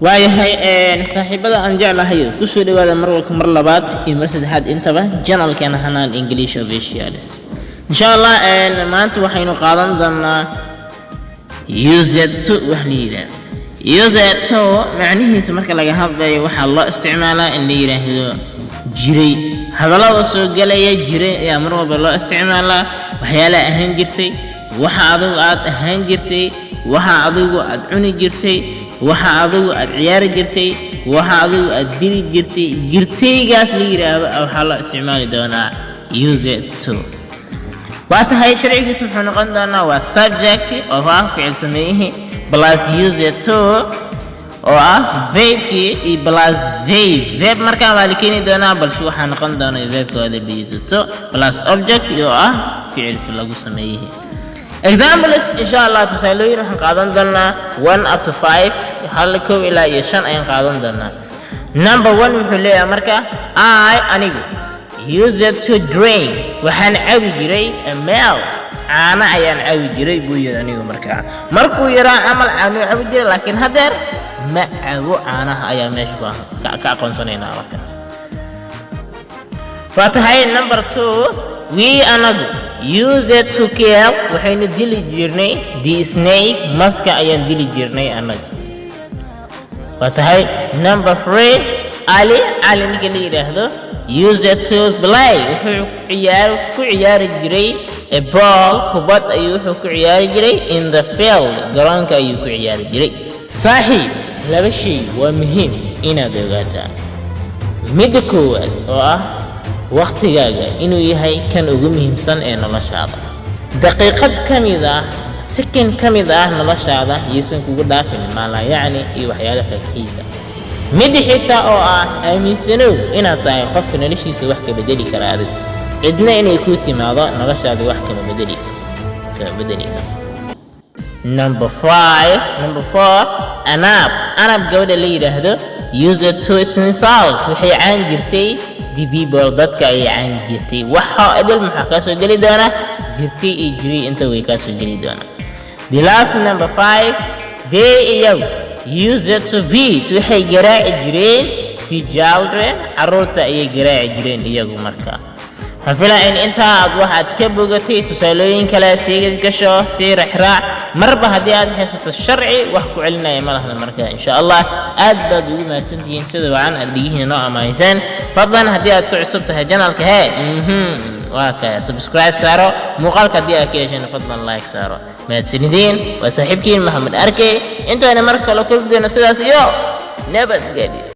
waayahay saaxiibada aan jeclahay ku soo dhawaada mar walba mar labaad iyo mar saddexaad intaba channelkeena Hanaan English Officials insha Allah maanta waxaynu qaadan doonaa UZ2 wax la yiraahdo UZ2 macnihiisu marka laga hadlayo waxa loo isticmaalaa in la yiraahdo jiray hadalada soo galaya jiray ayaa mar walba loo isticmaalaa waxyaalaha ahaan jirtay waxa adigu aad ahaan jirtay waxa adigu aad cuni jirtay waxa adigu aad ciyaari jirtay waxa adigu aad dili jirtay jirtaygaas la yiraahdo waxa loo isticmaali doonaa UZ2 waatahay sharcigiisu muxuu noqon doonaa waa subject oo ah ficil sameeyay plus UZ2 oo ah verb-ki iyo plus verb marka waa la keeni doonaa balse waxa noqon doonaa verb-kooda UZ2 plus object oo ah ficil lagu sameeyay examples insha Allah tusaalooyin waxaan qaadan doonaa 1 up to 5 hal koob ilaa 5 ayaan qaadan doonaa number 1 wuxuu leeyahay marka anigu used to drink waxaan cabi jiray milk caana ayaan cabi jiray buu yiri anigu markuu yaraa amal caano cabi jiray laakiin hadeer ma cabo caanaha ayaa meesha ka aqoonsanaynaa markaas waatahay number 2 we anagu used to kill waxaynu dili jirnay the snake maska ayaan dili jirnay anagu waatahay number 3 ali ninka la yiraahdo used to play wuxuu ku ciyaari jiray a ball kubad ayuu wuxuu ku ciyaari jiray in the field garoonka ayuu ku ciyaari jiray saaxiib laba shay waa muhiim inaad ogaataa mid koowaad oo ah waqtigaaga inuu yahay kan ugu muhiimsan ee noloshaada daqiiqad kamid ah second kamid ah noloshaada yeesan kugu dhaafin maala yaani iyo waxyaalo fakiida mid xitaa oo ah aaminsanow inaad tahay qofka noloshiisa wax ka bedeli kara adiga cidna inay ku timaado noloshaada wax ka bedeli kara number 4 anab gabadha la yiraahdo used to insult waxay caan jirtay the people dadka ay caan jirtay waxa adil maxaa ka soo gali doona jirtay iyo jiray inta way ka soo gali doona the last number 5 they used to beat waxay garaaci jireen the children carruurta ayay garaaci jireen iyagu markaa hafila in inta aad waxaad ka bogatay tusaalooyin kale sii gasho sii raax marba hadii aad haysato sharci wax ku celinaya malaha markaa insha Allah aad baad ugu mahadsantihiin sida wacan aad dhigihiin noo amaahisan fadlan hadii aad ku cusub tahay channelka waa ka subscribe saaro muuqaalka hadii aad ka heshay fadlan like saaro mahadsanidin waa saaxiibkiin Maxamed Arkay intaana mar kale kulmi doona sidaas iyo nabadgelyo